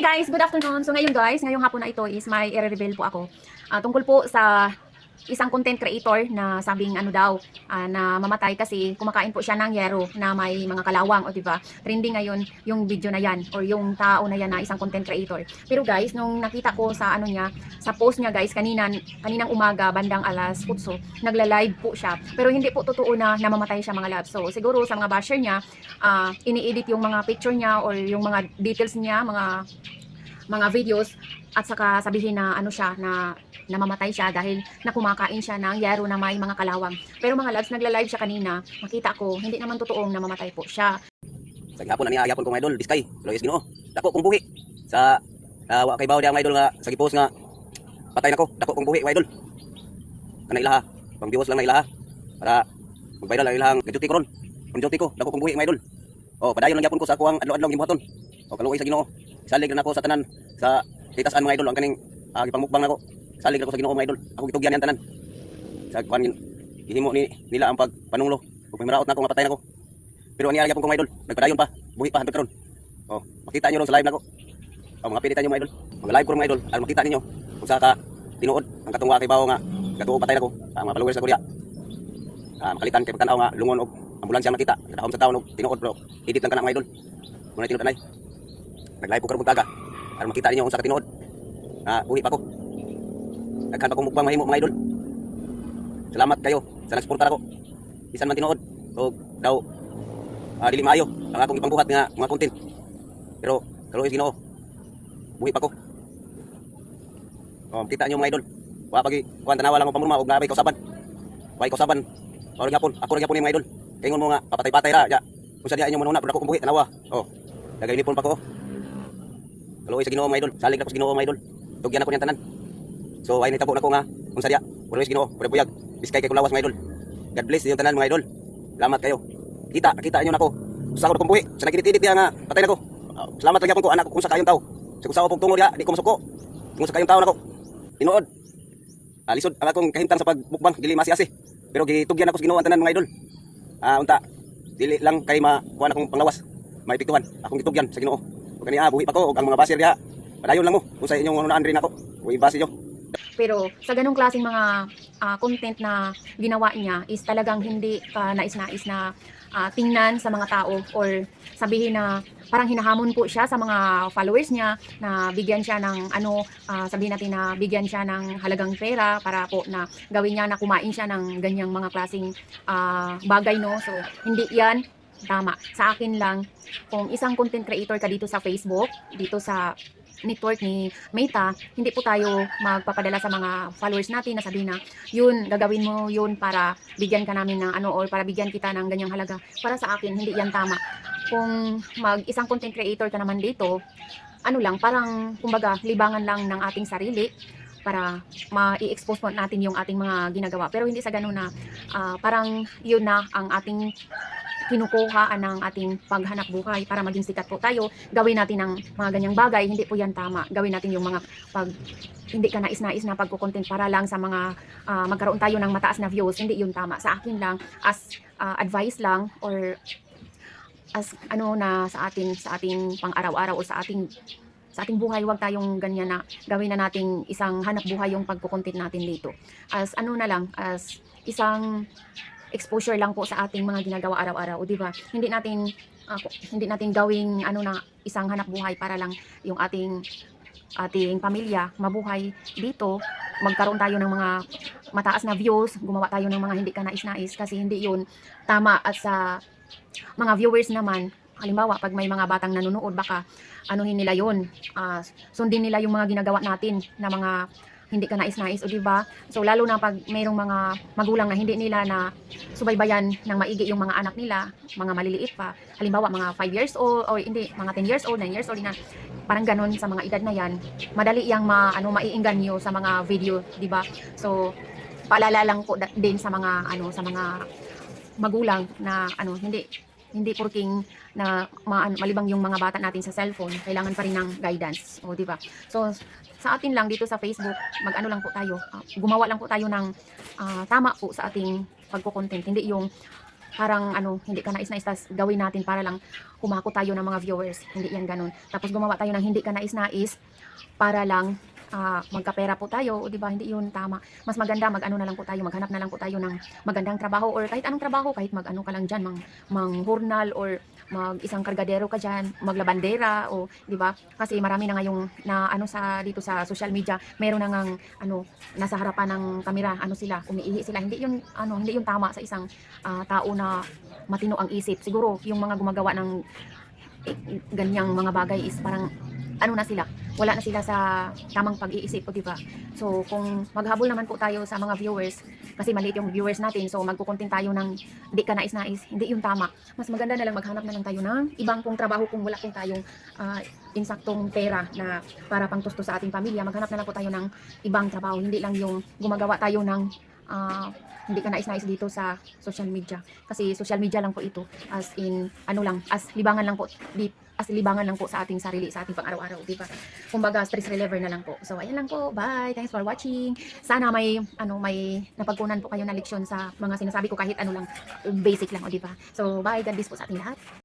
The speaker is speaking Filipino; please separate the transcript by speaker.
Speaker 1: Guys, good afternoon. So ngayon guys, ngayong hapon na ito is may i-reveal po ako tungkol po sa isang content creator na sabing ano daw na mamatay kasi kumakain po siya ng yero na may mga kalawang, o di ba? Trending ngayon yung video na yan or yung tao na yan na isang content creator. Pero guys, nung nakita ko sa ano niya, sa post niya guys, kaninang umaga bandang alas 8, nagla-live po siya. Pero hindi po totoo na namamatay siya mga labs. So siguro sa mga basher niya, ini-edit yung mga picture niya or yung mga details niya, mga videos, at saka sabihin na ano siya, na namamatay siya dahil nakumakain siya ng yero na may mga kalawang. Pero mga loves, nagla-live siya kanina, makita ko hindi naman totoong namamatay po siya.
Speaker 2: Sa gihapon na niya, gihapon ko mga idol, Biskay, Lois Ginoo. Dako kong buhi sa wa kay bawo dia mga idol nga sa gipos nga patay nako. Dako kong buhi mga idol. Kana ilaha, pangbiwas lang na ilaha para magbayad lang ilahang duty ko ron. Kung duty ko, dako kong buhi mga idol. Oh, padayon lang gyapon ko sa ako ang adlaw-adlaw gibuhaton. O kaluoy sa Ginoo. Salig na ako sa tanan sa titasan mga idol ang kaning gipangmukbang nako. Salig ako sa Ginoo mga idol. Ako gitugyan yan tanan. Sa kuan gihimo ni nila ang pagpanunglo. Ug may maraot na ako nga patay nako. Pero ani gyapon ko mga idol. Nagpadayon pa, buhi pa hangtod karon. Oh, makita niyo ron sa live nako. Oh, mga pilitan niyo mga idol. Mag-live ko ron mga idol. Aron makita ninyo kung sa ka tinuod ang katong wa kay bawo nga katuo patay nako. Mga followers sa Korea. Makalitan kay pagtanaw nga lungon og ambulansya makita. Kadahom sa taon og tinuod bro. Edit lang kana mga idol. Muna tinuod anay. Nag-live ko karon buntaga. Aron makita ninyo kung sa ka tinuod. Buhi pa ko. Nagkan pa kong mukbang mahimo mga idol. Salamat kayo sa nagsuporta ako. Bisan man tinuod o daw dili maayo ang akong ipangbuhat nga mga content. Pero kaluoy Ginoo. Buhi pa ko. Kita niyo mga idol. Wa pagi kuan tanawa lang og pamurma og naabay kausaban. Wa kausaban. Mao gyapon, ako gyapon ni mga idol. Kaingon mo nga papatay-patay ra ya. Kung sa diha inyo manuna pud ako kong buhi tanawa. Dagay nipon pa ko. Kaluoy sa Ginoo mga idol. Salig ako sa Ginoo mga idol. Tugyan ako niyang tanan. So ay nitabo nako nga kung sa diha. Kaluoy sa Ginoo, pud-buyag. Biskay kay kulawas mga idol. God bless yung tanan mga idol. Salamat kayo. Kita inyo nako. Usa ko kong buhi. Sa nagidit-idit diha nga patay nako. Salamat lang gyapon ko anak ko kung sa kayong tao. Sa kung sa pog tungo diha, di ko masuko. Kung sa kayong tao nako. Tinuod. Lisod ang akong kahimtang sa pagbukbang dili masi-asi. Pero gitugyan ako sa Ginoo ang tanan mga idol. Unta dili lang kay makuha akong panglawas. Maipiktuhan akong gitugyan sa Ginoo. Ug kani buhi pa ko ug ang mga basir diha. Padayon lang mo kung sa inyong unaan rin ako. Uy base niyo.
Speaker 1: Pero sa ganong klaseng mga content na ginawa niya is talagang hindi ka nais-nais na tingnan sa mga tao or sabihin na parang hinahamon po siya sa mga followers niya na bigyan siya ng sabihin natin na bigyan siya ng halagang pera para po na gawin niya na kumain siya ng ganyang mga klaseng bagay, no? So hindi yan tama. Sa akin lang, kung isang content creator ka dito sa Facebook, dito sa network ni Meta, hindi po tayo magpapadala sa mga followers natin na sabihin na yun, gagawin mo yun para bigyan ka namin ng or para bigyan kita ng ganyang halaga. Para sa akin, hindi yan tama. Kung isang content creator ka naman dito, parang kumbaga libangan lang ng ating sarili para ma-i-expose natin yung ating mga ginagawa. Pero hindi sa ganun na parang yun na ang ating kinukuha ng ating paghanap buhay para maging sikat po tayo. Gawin natin ng mga ganyang bagay, hindi po yan tama. Gawin natin yung mga hindi ka nais-nais na pagko-content para lang sa mga magkaroon tayo ng mataas na views, hindi yun tama. Sa akin lang, as advice lang or as sa ating pang-araw-araw o sa ating buhay, wag tayong ganyan na gawin na nating isang hanap buhay yung pagko-content natin dito. As as isang exposure lang po sa ating mga ginagawa araw-araw, di ba? Hindi natin gawing na isang hanap buhay para lang yung ating pamilya mabuhay dito, magkaroon tayo ng mga mataas na views, gumawa tayo ng mga hindi ka nais-nais, kasi hindi yun tama. At sa mga viewers naman, halimbawa pag may mga batang nanonood, baka nila yun, sundin nila yung mga ginagawa natin na mga hindi ka nais-nais, o diba? So lalo na pag mayroong mga magulang na hindi nila na subaybayan ng maigi yung mga anak nila, mga maliliit pa, halimbawa mga 5 years old o hindi, mga 10 years old, 9 years old na, parang ganon sa mga edad na yan, madali yang maiingganyo sa mga video, diba? So paalala lang po din sa mga sa mga magulang na hindi porking na malibang yung mga bata natin sa cellphone, kailangan pa rin ng guidance, o di ba? So sa atin lang dito sa Facebook, lang po tayo, gumawa lang po tayo ng tama po sa ating pagko-content, hindi yung parang ano, hindi ka nais-nais, tas gawin natin para lang kumako tayo ng mga viewers. Hindi yan ganun. Tapos gumawa tayo ng hindi ka nais-nais para lang magkapera po tayo, 'di ba? Hindi 'yun tama. Mas maganda mag-ano na lang po tayo, maghanap na lang po tayo ng magandang trabaho or kahit anong trabaho, kahit mag-ano ka lang diyan, manghurnal or mag-isang kargadero ka diyan, maglabandera o 'di ba? Kasi marami na ngayong na ano sa dito sa social media, meron na ngang ano nasa harapan ng kamera, ano sila, umiihi sila. Hindi 'yun ano, hindi 'yun tama sa isang tao na matino ang isip. Siguro yung mga gumagawa ng ganyang mga bagay is parang ano na sila, wala na sila sa tamang pag-iisip, o di ba? So, kung maghabol naman po tayo sa mga viewers, kasi maliit yung viewers natin, so magkukontent tayo ng di ka nais-nais, hindi yung tama. Mas maganda na lang maghanap na lang tayo ng ibang pong trabaho kung wala pong tayong insaktong pera na para pangtusto sa ating pamilya. Maghanap na lang po tayo ng ibang trabaho, hindi lang yung gumagawa tayo ng hindi ka nais-nais dito sa social media. Kasi social media lang po ito, as in ano lang, as libangan lang po sa ating sarili, sa ating pang-araw-araw, di ba? Kumbaga stress reliever na lang po. So ayan lang po. Bye. Thanks for watching. Sana may napagkunan po kayo na leksyon sa mga sinasabi ko, kahit ano lang, basic lang, o di ba? So bye. God bless po sa ating lahat.